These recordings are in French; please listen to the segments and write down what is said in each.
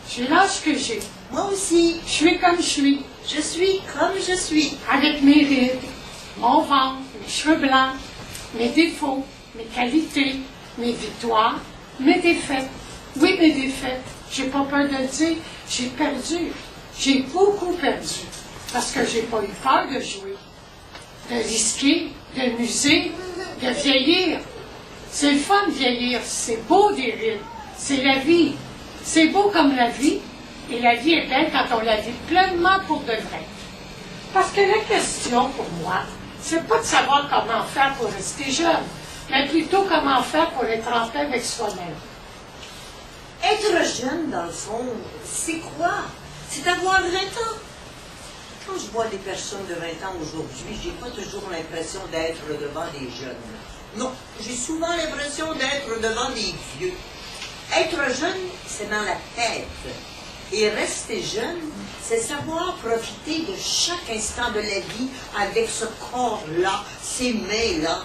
J'ai l'âge que j'ai. Moi aussi. Je suis comme je suis. Je suis comme je suis. Avec mes rides, mon ventre, mes cheveux blancs, mes défauts, mes qualités, mes victoires, mes défaites. Oui, mes défaites. J'ai pas peur de le dire. J'ai perdu. J'ai beaucoup perdu. Parce que j'ai pas eu peur de jouer, de risquer, de muser, de vieillir. C'est le fun de vieillir. C'est beau des rides. C'est la vie. C'est beau comme la vie. Et la vie est belle quand on la vit pleinement pour de vrai. Parce que la question pour moi, c'est pas de savoir comment faire pour rester jeune, mais plutôt comment faire pour être en paix avec soi-même. Être jeune, dans le fond, c'est quoi? C'est avoir 20 ans. Quand je vois des personnes de 20 ans aujourd'hui, j'ai pas toujours l'impression d'être devant des jeunes. Non, j'ai souvent l'impression d'être devant des vieux. Être jeune, c'est dans la tête. Et rester jeune, c'est savoir profiter de chaque instant de la vie avec ce corps-là, ces mains-là.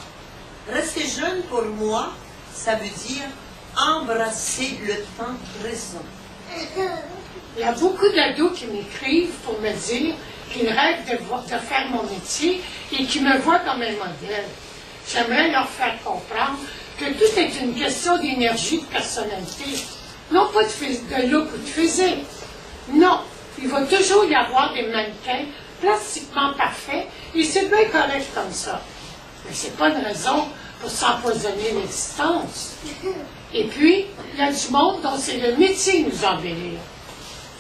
Rester jeune, pour moi, ça veut dire embrasser le temps présent. Il y a beaucoup d'ados qui m'écrivent pour me dire qu'ils rêvent de faire mon métier et qui me voient comme un modèle. J'aimerais leur faire comprendre que tout est une question d'énergie, de personnalité. Non pas de look ou de physique. Non, il va toujours y avoir des mannequins plastiquement parfaits et c'est bien correct comme ça. Mais c'est pas une raison pour s'empoisonner l'existence. Et puis, il y a du monde dont c'est le métier de nous embellir.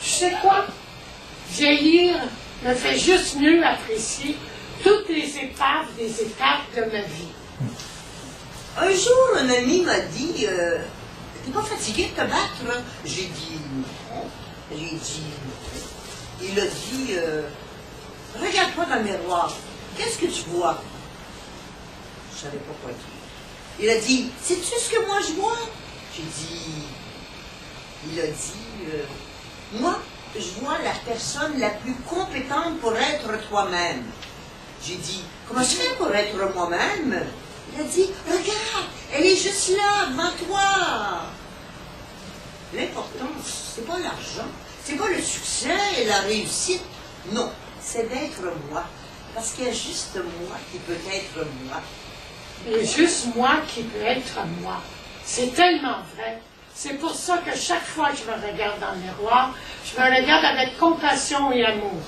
Tu sais quoi? Vieillir me fait juste mieux apprécier toutes les étapes des étapes de ma vie. Un jour, un ami m'a dit t'es pas fatigué de te battre? J'ai dit non. Il a dit regarde-toi dans le miroir. Qu'est-ce que tu vois? Je savais pas quoi dire. Il a dit sais-tu ce que moi je vois? J'ai dit il a dit moi, je vois la personne la plus compétente pour être toi-même. J'ai dit, comment je fais pour être moi-même? Il a dit, regarde, elle est juste là, devant toi. L'important, c'est pas l'argent, c'est pas le succès et la réussite. Non, c'est d'être moi. Parce qu'il y a juste moi qui peut être moi. Il y a juste moi qui peut être moi. C'est tellement vrai. C'est pour ça que chaque fois que je me regarde dans le miroir, je me regarde avec compassion et amour.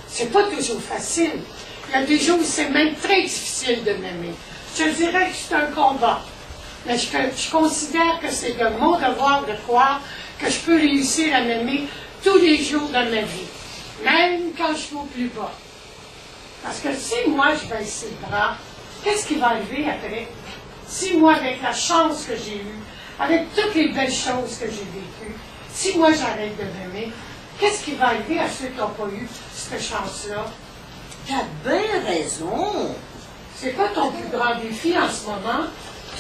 C'est pas toujours facile. Il y a des jours où c'est même très difficile de m'aimer. Je dirais que c'est un combat. Mais je considère que c'est de mon devoir de croire que je peux réussir à m'aimer tous les jours de ma vie. Même quand je suis au plus bas. Parce que si moi je baisse le bras, qu'est-ce qui va arriver après? Si moi, avec la chance que j'ai eue, avec toutes les belles choses que j'ai vécues, si moi j'arrête de m'aimer, qu'est-ce qui va arriver à ceux qui n'ont pas eu cette chance-là? T'as bien raison. C'est quoi ton plus grand défi en ce moment?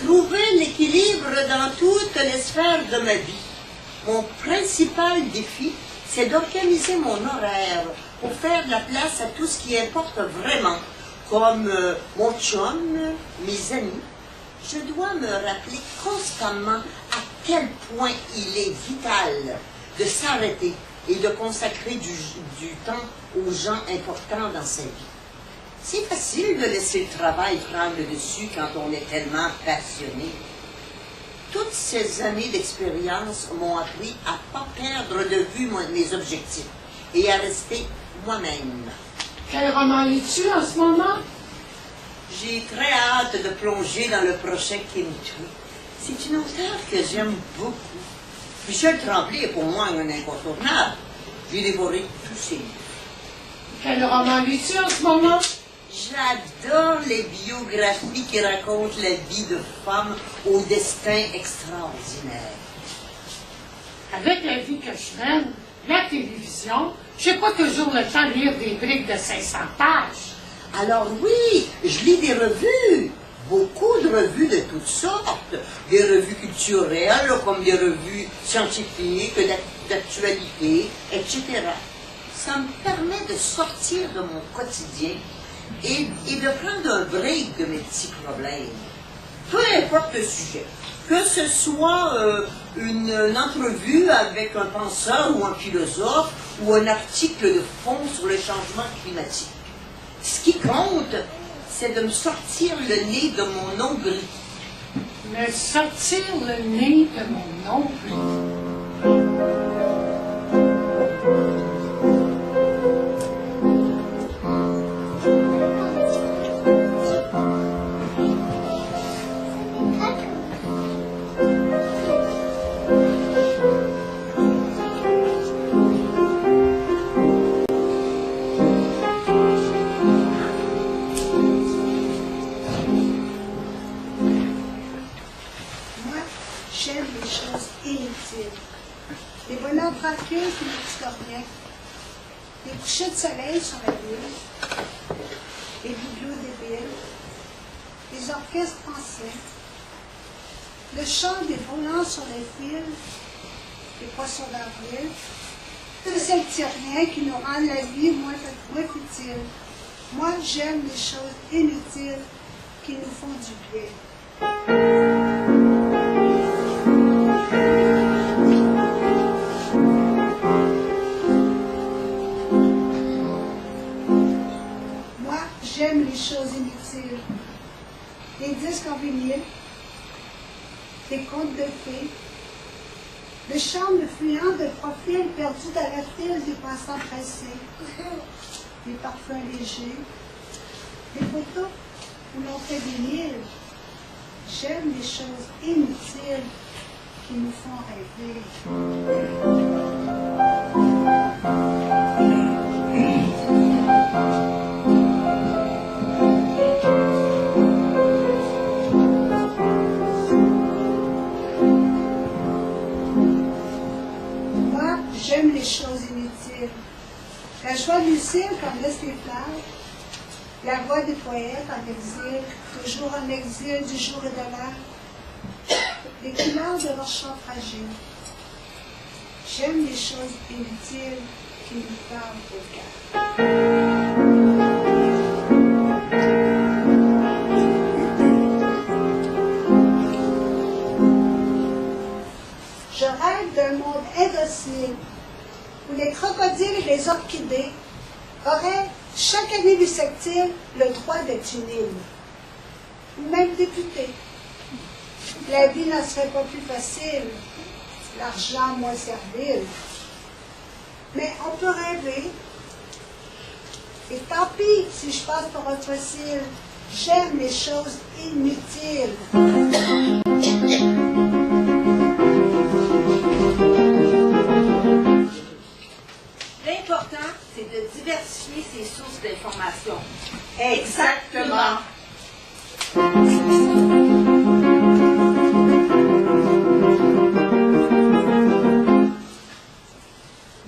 Trouver l'équilibre dans toutes les sphères de ma vie. Mon principal défi, c'est d'organiser mon horaire pour faire de la place à tout ce qui importe vraiment, comme mon chum, mes amis. Je dois me rappeler constamment à quel point il est vital de s'arrêter et de consacrer du temps aux gens importants dans sa vie. C'est facile de laisser le travail prendre le dessus quand on est tellement passionné. Toutes ces années d'expérience m'ont appris à ne pas perdre de vue mes objectifs et à rester moi-même. Quel roman lis-tu en ce moment? J'ai très hâte de plonger dans le prochain Kim Thuy. C'est une auteure que j'aime beaucoup. Michel Tremblay est pour moi un incontournable. J'ai dévoré tous ses livres. Quel roman lis-tu en ce moment? J'adore les biographies qui racontent la vie de femmes au destin extraordinaire. Avec la vie que je mène, la télévision, je n'ai pas toujours le temps de lire des briques de 500 pages. Alors oui, je lis des revues, beaucoup de revues de toutes sortes, des revues culturelles comme des revues scientifiques, d'actualité, etc. Ça me permet de sortir de mon quotidien et de prendre un break de mes petits problèmes. Peu importe le sujet, que ce soit une entrevue avec un penseur ou un philosophe ou un article de fond sur le changement climatique. Ce qui compte, c'est de me sortir le nez de mon nombril. Me sortir le nez de mon nombril. J'aime les choses inutiles. Les bonheurs tranquilles qui ne disent rien. Les couchers de soleil sur la ville. Les bibelots débiles. Les orchestres anciens. Le chant des volants sur les fils. Les poissons d'avril. Tous ces petits riens qui nous rendent la vie moins futile. Moi, j'aime les choses inutiles qui nous font du bien. J'aime les choses inutiles. Les disques en vinyle, les contes de fées, le charme fuyant de profil perdu dans la file des passants pressés, les parfums légers, les photos où l'on fait des mille. J'aime les choses inutiles qui nous font rêver. J'aime les choses inutiles. La joie de Lucille quand laisse les fleurs, la voix des poètes en exil, toujours en exil du jour et de l'heure, les couleurs de leurs chants fragiles. J'aime les choses inutiles qui nous parlent au cœur. Je rêve d'un monde indocile où les crocodiles et les orchidées auraient, chaque année bissectile, le droit d'être une île, ou même député. La vie n'en serait pas plus facile, l'argent moins servile. Mais on peut rêver. Et tant pis si je passe pour un fossile, j'aime les choses inutiles. L'important, c'est de diversifier ses sources d'information. Exactement.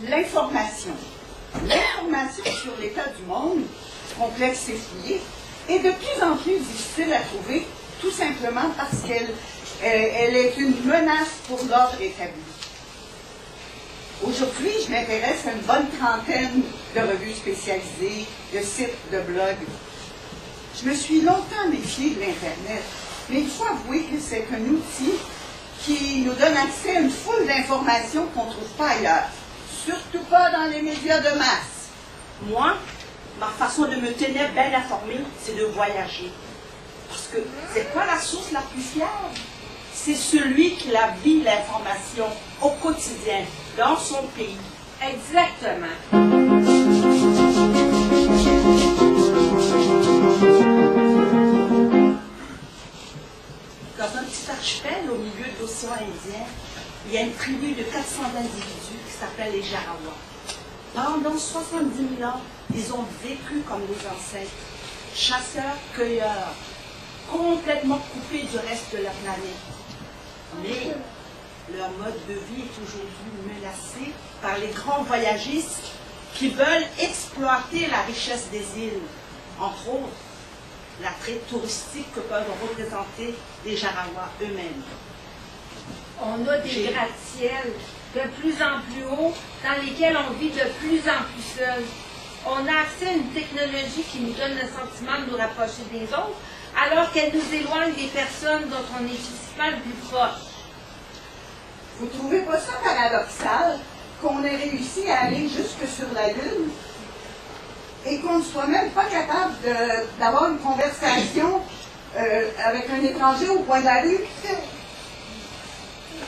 L'information. L'information sur l'état du monde, complexe et fouillé, est de plus en plus difficile à trouver, tout simplement parce qu'elle est une menace pour l'ordre établi. Aujourd'hui, je m'intéresse à une bonne trentaine de revues spécialisées, de sites, de blogs. Je me suis longtemps méfiée de l'Internet, mais il faut avouer que c'est un outil qui nous donne accès à une foule d'informations qu'on ne trouve pas ailleurs. Surtout pas dans les médias de masse. Moi, ma façon de me tenir bien informée, c'est de voyager. Parce que c'est quoi la source la plus fiable? C'est celui qui la vit l'information au quotidien, dans son pays. Exactement. Dans un petit archipel au milieu de l'océan Indien, il y a une tribu de 400 individus qui s'appelle les Jarawats. Pendant 70 000 ans, ils ont vécu comme les ancêtres, chasseurs, cueilleurs, complètement coupés du reste de la planète. Mais leur mode de vie est aujourd'hui menacé par les grands voyagistes qui veulent exploiter la richesse des îles, entre autres l'attrait touristique que peuvent représenter les Jarawats eux-mêmes. On a des gratte-ciels de plus en plus hauts dans lesquels on vit de plus en plus seul. On a accès à une technologie qui nous donne le sentiment de nous rapprocher des autres, alors qu'elle nous éloigne des personnes dont on est physiquement le plus proche. Vous trouvez pas ça paradoxal qu'on ait réussi à aller jusque sur la Lune et qu'on ne soit même pas capable d'avoir une conversation avec un étranger au coin de la rue?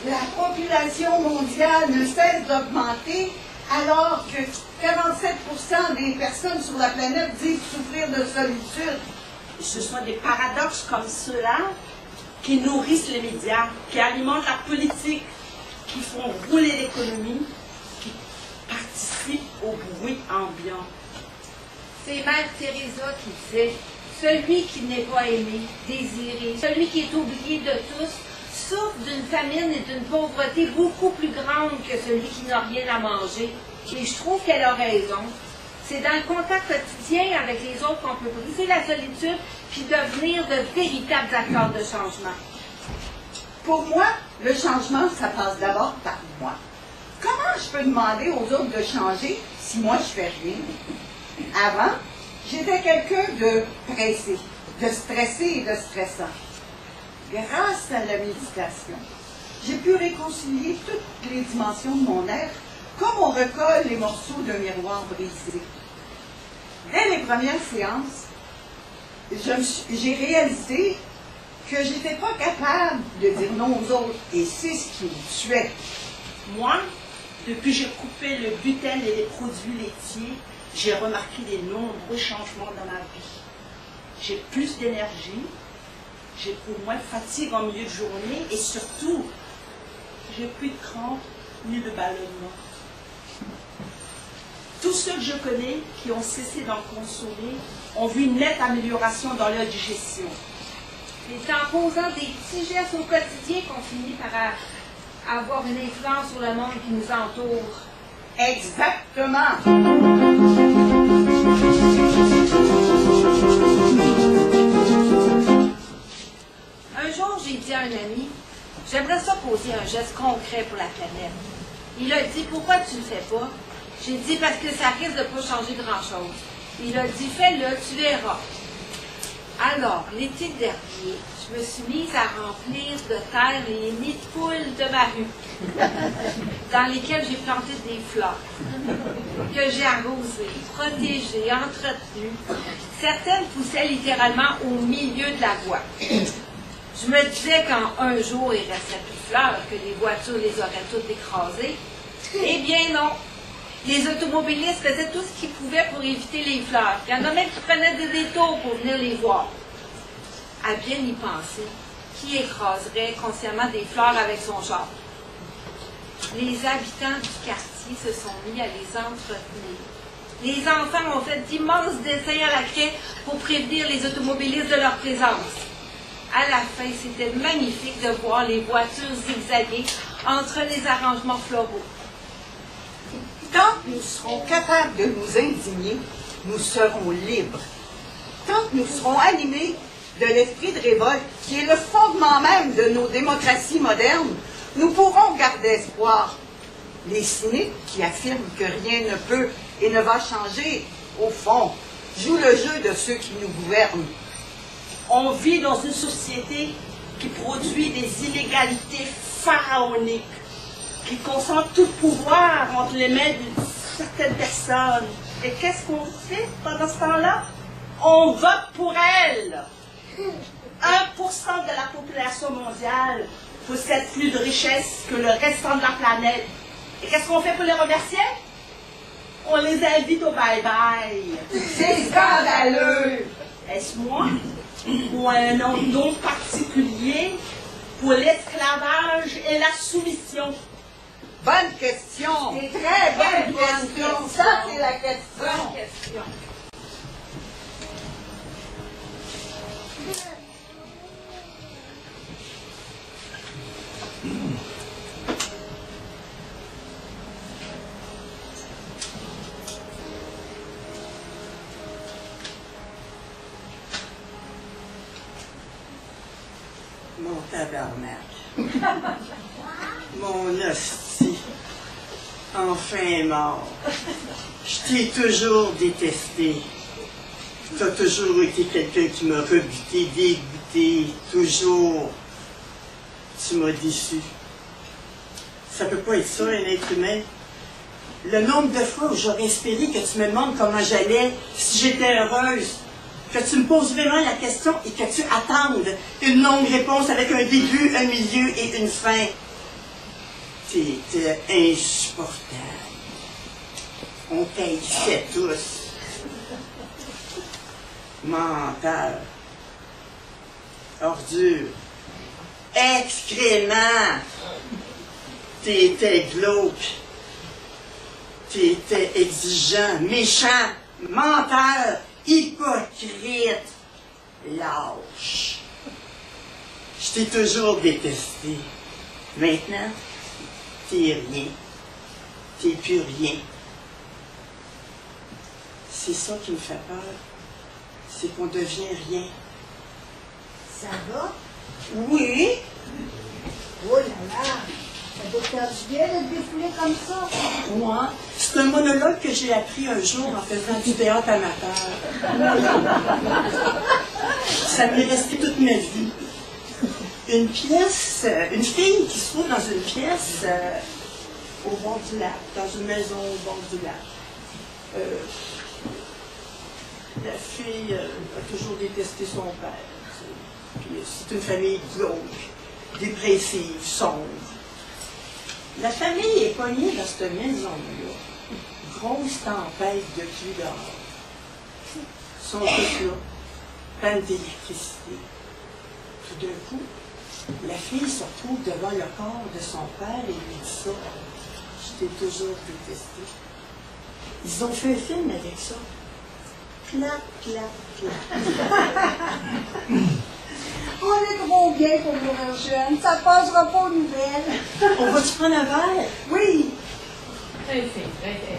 La population mondiale ne cesse d'augmenter alors que 47% des personnes sur la planète disent souffrir de solitude. Ce sont des paradoxes comme ceux-là qui nourrissent les médias, qui alimentent la politique, qui font rouler l'économie, qui participent au bruit ambiant. C'est Mère Teresa qui disait, celui qui n'est pas aimé, désiré, celui qui est oublié de tous, souffre d'une famine et d'une pauvreté beaucoup plus grande que celui qui n'a rien à manger. Et je trouve qu'elle a raison. C'est dans le contact quotidien avec les autres qu'on peut briser la solitude puis devenir de véritables acteurs de changement. Pour moi, le changement, ça passe d'abord par moi. Comment je peux demander aux autres de changer si moi je fais rien? Avant, j'étais quelqu'un de pressé, de stressé et de stressant. Grâce à la méditation, j'ai pu réconcilier toutes les dimensions de mon être comme on recolle les morceaux d'un miroir brisé. Dès les premières séances, j'ai réalisé que j'étais pas capable de dire non aux autres, et c'est ce qui me tuait. Moi, depuis que j'ai coupé le gluten et les produits laitiers, j'ai remarqué des nombreux changements dans ma vie. J'ai plus d'énergie, j'ai pour moins de fatigue en milieu de journée et surtout, j'ai plus de crampes ni de ballonnement. Tous ceux que je connais qui ont cessé d'en consommer ont vu une nette amélioration dans leur digestion. Et c'est en posant des petits gestes au quotidien qu'on finit par avoir une influence sur le monde qui nous entoure. Exactement. Un jour, j'ai dit à un ami, j'aimerais ça poser un geste concret pour la planète. Il a dit, pourquoi tu le fais pas? J'ai dit, parce que ça risque de pas changer grand-chose. Il a dit, fais-le, tu verras. Alors, l'été dernier, je me suis mise à remplir de terre les nids de poules de ma rue, dans lesquels j'ai planté des fleurs, que j'ai arrosées, protégées, entretenues. Certaines poussaient littéralement au milieu de la voie. Je me disais qu'en un jour, il resterait plus de fleurs, que les voitures les auraient toutes écrasées. Eh bien non. Les automobilistes faisaient tout ce qu'ils pouvaient pour éviter les fleurs. Il y en a même qui prenaient des détours pour venir les voir. À bien y penser, qui écraserait consciemment des fleurs avec son char? Les habitants du quartier se sont mis à les entretenir. Les enfants ont fait d'immenses dessins à la craie pour prévenir les automobilistes de leur présence. À la fin, c'était magnifique de voir les voitures zigzaguer entre les arrangements floraux. Tant que nous serons capables de nous indigner, nous serons libres. Tant que nous serons animés de l'esprit de révolte, qui est le fondement même de nos démocraties modernes, nous pourrons garder espoir. Les cyniques qui affirment que rien ne peut et ne va changer, au fond, jouent le jeu de ceux qui nous gouvernent. On vit dans une société qui produit des inégalités pharaoniques, qui concentre tout le pouvoir entre les mains de certaines personnes. Et qu'est-ce qu'on fait pendant ce temps-là? On vote pour elles. 1% de la population mondiale possède plus de richesses que le restant de la planète. Et qu'est-ce qu'on fait pour les remercier? On les invite au bye-bye. C'est scandaleux! Est-ce moi ou un nom particulier pour l'esclavage et la soumission? Bonne question! C'est très bonne question! Ça, c'est la question! Bonne question. Mon tabarnak. Mon hostie. Enfin mort. Je t'ai toujours détesté. T'as toujours été quelqu'un qui m'a rebuté, dégoûté, toujours. Tu m'as déçu. Ça peut pas être ça, un être humain. Le nombre de fois où j'aurais espéré que tu me demandes comment j'allais, si j'étais heureuse, que tu me poses vraiment la question et que tu attendes une longue réponse avec un début, un milieu et une fin. T'étais insupportable. On t'haïssait tous. Menteur. Ordure. Excrément. T'étais glauque. T'étais exigeant, méchant, menteur, hypocrite, lâche. Je t'ai toujours détesté. Maintenant, t'es rien. T'es plus rien. C'est ça qui me fait peur. C'est qu'on devient rien. Ça va? Oui. Oh là là! Ça doit faire du bien de te défouler comme ça. Moi, c'est un monologue que j'ai appris un jour en faisant du théâtre amateur. Ça m'est resté toute ma vie. Une pièce, une fille qui se trouve dans une pièce au bord du lac, dans une maison au bord du lac. La fille a toujours détesté son père. Puis c'est une famille glauque, dépressive, sombre. La famille est pognée dans cette maison-là. Grosse tempête de pluie dehors. Ils sont tous là, panne d'électricité. Tout d'un coup, la fille se retrouve devant le corps de son père et lui dit ça. Je t'ai toujours détesté. Ils ont fait un film avec ça. Clac, clac, clac. On est trop bien pour mourir jeune. Ça passera pas aux nouvelles. On va-tu prendre un verre? Oui. Très fin, très fin.